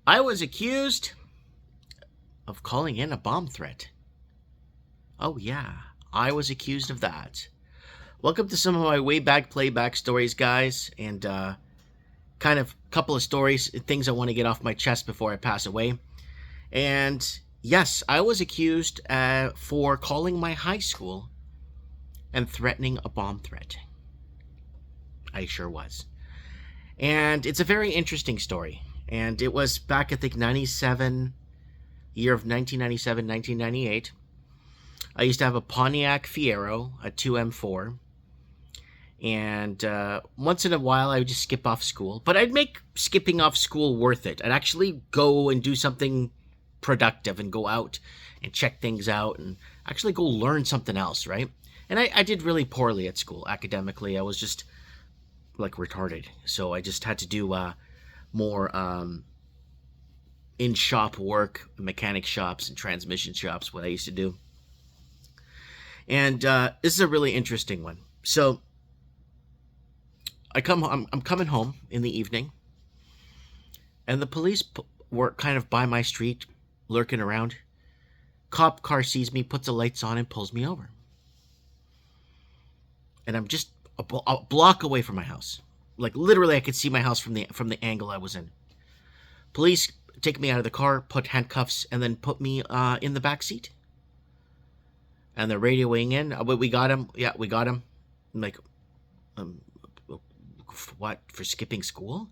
I was accused of calling in a bomb threat. Oh, yeah, I was accused of that. Welcome to some of my way back playback stories, guys, and kind of couple of stories, things I want to get off my chest before I pass away. And yes, I was accused for calling my high school and threatening a bomb threat. I sure was. And it's a very interesting story. And it was back, I think, 97, year of 1997, 1998. I used to have a Pontiac Fiero, a 2M4. And once in a while, I would just skip off school. But I'd make skipping off school worth it. I'd actually go and do something productive and go out and check things out and actually go learn something else, right? And I did really poorly at school academically. I was just like retarded. So I just had to do more in shop work, mechanic shops and transmission shops, what I used to do. And this is a really interesting one. So I'm coming home in the evening, and the police were kind of by my street, lurking around. Cop car sees me, puts the lights on, and pulls me over. And I'm just a block away from my house. Like literally, I could see my house from the angle I was in. Police take me out of the car, put handcuffs, and then put me in the back seat. And they're radioing in. We got him. Yeah, we got him. I'm like, what, for skipping school?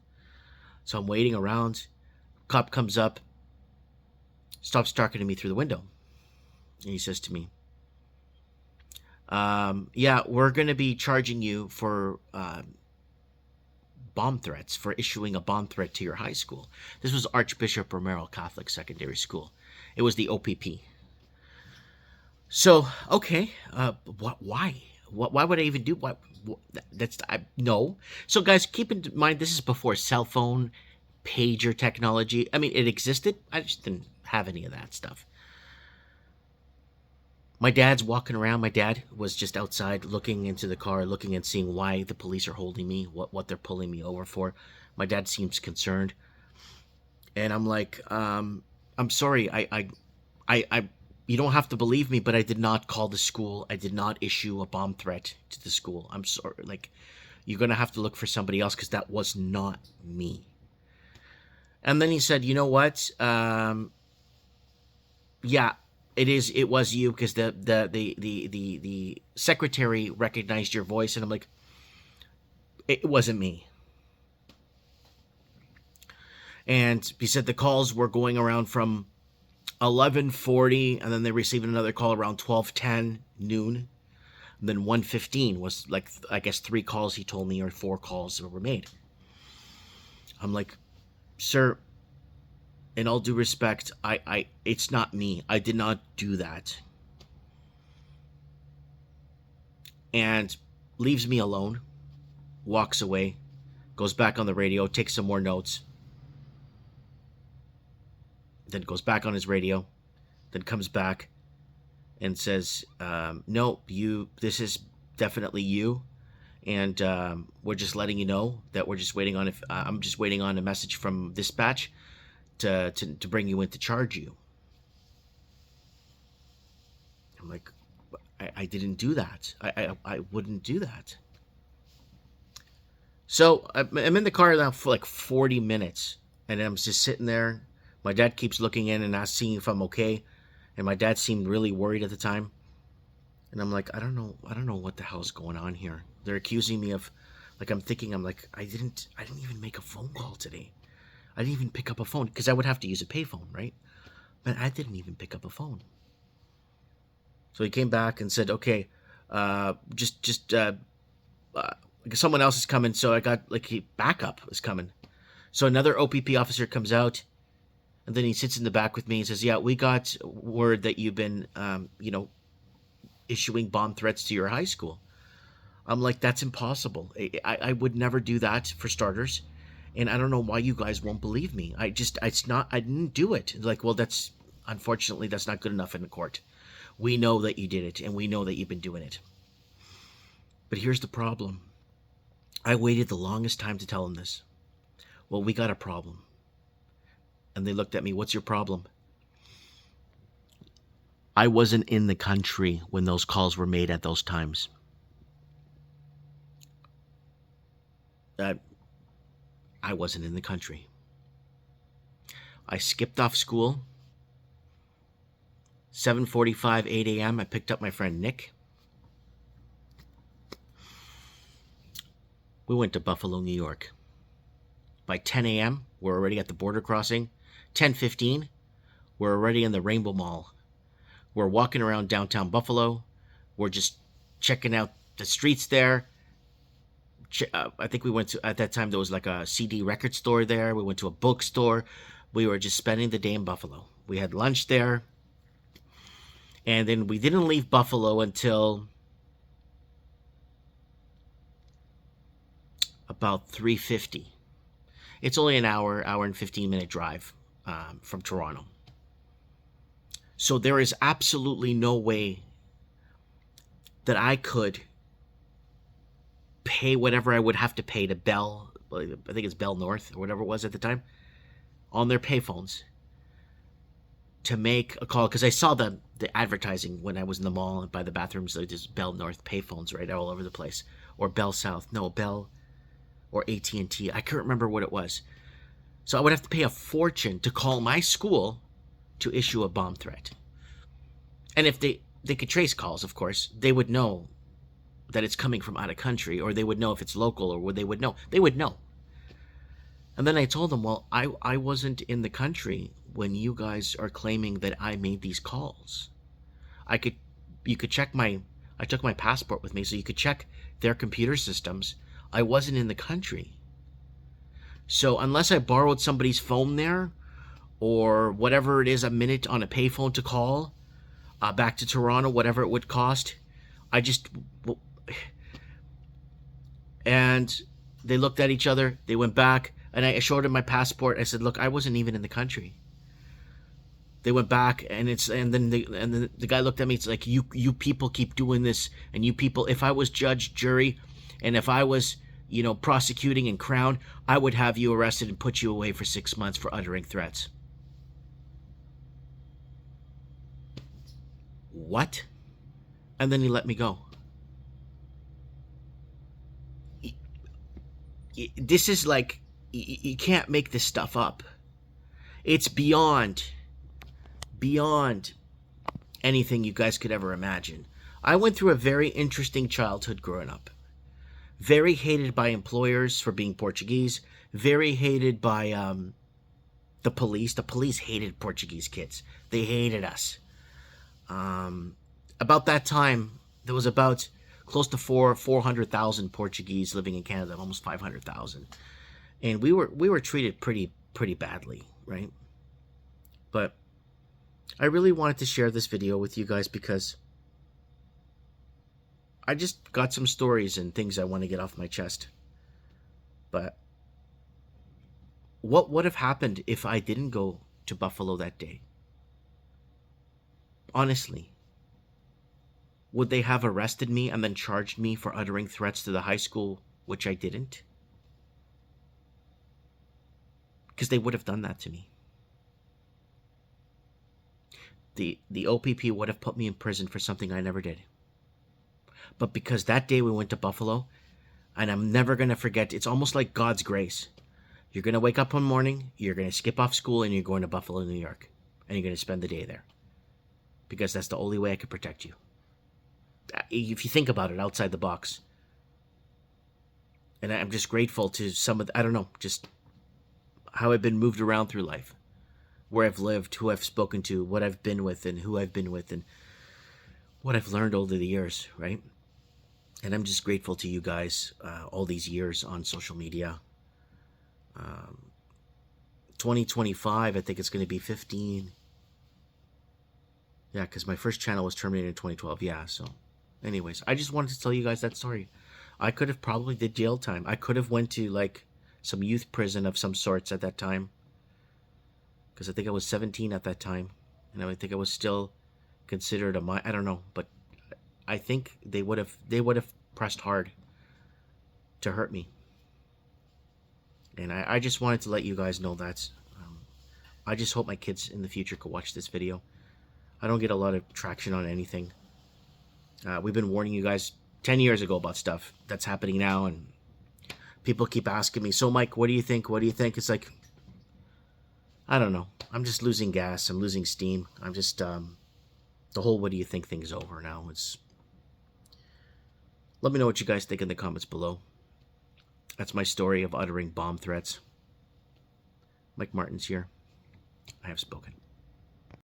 So I'm waiting around. Cop comes up, stops talking to me through the window, and he says to me, yeah, we're going to be charging you for bomb threats, for issuing a bomb threat to your high school. This was Archbishop Romer Catholic Secondary School. It was the OPP. So, okay, why? Why would I even do what? No. So, guys, keep in mind this is before cell phone, pager technology. I mean, it existed. I just didn't have any of that stuff. My dad's walking around. My dad was just outside looking into the car, looking and seeing why the police are holding me, what they're pulling me over for. My dad seems concerned. And I'm like, I'm sorry. I you don't have to believe me, but I did not call the school. I did not issue a bomb threat to the school. I'm sorry. Like, you're going to have to look for somebody else because that was not me. And then he said, you know what? Yeah, it was you because the secretary recognized your voice. And I'm like, it wasn't me. And he said the calls were going around from 11:40, and then they received another call around 12:10 noon. And then 1:15 was like, I guess 3 calls he told me, or 4 calls that were made. I'm like, sir, in all due respect, I it's not me. I did not do that. And leaves me alone, walks away, goes back on the radio, takes some more notes, then goes back on his radio, then comes back and says, no, this is definitely you. And we're just letting you know that we're just waiting on I'm just waiting on a message from dispatch to bring you in to charge you. I'm like, I didn't do that. I wouldn't do that. So I'm in the car now for like 40 minutes, and I'm just sitting there. My dad keeps looking in and asking if I'm okay, and my dad seemed really worried at the time. And I'm like, I don't know what the hell's going on here. They're accusing me of, like, I'm like, I didn't even make a phone call today. I didn't even pick up a phone because I would have to use a payphone, right? But I didn't even pick up a phone. So he came back and said, okay, someone else is coming. So I got backup is coming. So another OPP officer comes out, and then he sits in the back with me and says, yeah, we got word that you've been, issuing bomb threats to your high school. I'm like, that's impossible. I would never do that, for starters. And I don't know why you guys won't believe me. I didn't do it. Like, well, unfortunately, that's not good enough in the court. We know that you did it, and we know that you've been doing it. But here's the problem. I waited the longest time to tell him this. Well, we got a problem. And they looked at me, "What's your problem?" I wasn't in the country when those calls were made at those times. Uh, I wasn't in the country. I skipped off school. 7:45, 8 a.m. I picked up my friend Nick. We went to Buffalo, New York. By 10 a.m., we're already at the border crossing. 10:15, we're already in the Rainbow Mall. We're walking around downtown Buffalo. We're just checking out the streets there. I think we went to, at that time, there was like a CD record store there. We went to a bookstore. We were just spending the day in Buffalo. We had lunch there. And then we didn't leave Buffalo until about 3:50. It's only an hour and 15-minute drive from Toronto. So there is absolutely no way that I could pay whatever I would have to pay to Bell, I think it's Bell North or whatever it was at the time, on their payphones to make a call. Because I saw the advertising when I was in the mall by the bathrooms. Like there's Bell North payphones right all over the place. Or Bell South. No, Bell or AT&T. I can't remember what it was. So I would have to pay a fortune to call my school to issue a bomb threat. And if they could trace calls, of course, they would know that it's coming from out of country, or they would know if it's local, or they would know. They would know. And then I told them, well, I wasn't in the country when you guys are claiming that I made these calls. You could check I took my passport with me, so you could check their computer systems. I wasn't in the country. So unless I borrowed somebody's phone there, or whatever it is, a minute on a payphone to call back to Toronto, whatever it would cost, and they looked at each other. They went back, and I showed them my passport. I said, "Look, I wasn't even in the country." They went back, and then the guy looked at me. It's like, you people keep doing this, and you people. If I was judge, jury, and if I was prosecuting and crown, I would have you arrested and put you away for 6 months for uttering threats. What? And then he let me go. This is like, you can't make this stuff up. It's beyond anything you guys could ever imagine. I went through a very interesting childhood growing up. Very hated by employers for being Portuguese. Very hated by the police. The police hated Portuguese kids. They hated us. About that time, there was about close to 400,000 Portuguese living in Canada, almost 500,000, and we were treated pretty badly, right? But I really wanted to share this video with you guys because I just got some stories and things I want to get off my chest. But what would have happened if I didn't go to Buffalo that day? Honestly, would they have arrested me and then charged me for uttering threats to the high school, which I didn't? Because they would have done that to me. The OPP would have put me in prison for something I never did. But because that day we went to Buffalo, and I'm never going to forget, it's almost like God's grace. You're going to wake up one morning, you're going to skip off school, and you're going to Buffalo, New York. And you're going to spend the day there. Because that's the only way I could protect you. If you think about it outside the box. And I'm just grateful to some of I don't know, just how I've been moved around through life. Where I've lived, who I've spoken to, what I've been with, and who I've been with, and what I've learned over the years, right? And I'm just grateful to you guys all these years on social media. 2025, I think it's going to be 15. Yeah, because my first channel was terminated in 2012. Yeah, so anyways, I just wanted to tell you guys that story. I could have probably did jail time. I could have went to like some youth prison of some sorts at that time. Because I think I was 17 at that time. And I think I was still considered a minor. I don't know. But I think they would have pressed hard to hurt me. And I just wanted to let you guys know that. I just hope my kids in the future could watch this video. I don't get a lot of traction on anything. We've been warning you guys 10 years ago about stuff that's happening now, and people keep asking me, so Mike, what do you think? What do you think? It's like, I don't know. I'm just losing gas. I'm losing steam. I'm just, the whole what do you think thing's over now. Let me know what you guys think in the comments below. That's my story of uttering bomb threats. Mike Martin's here. I have spoken.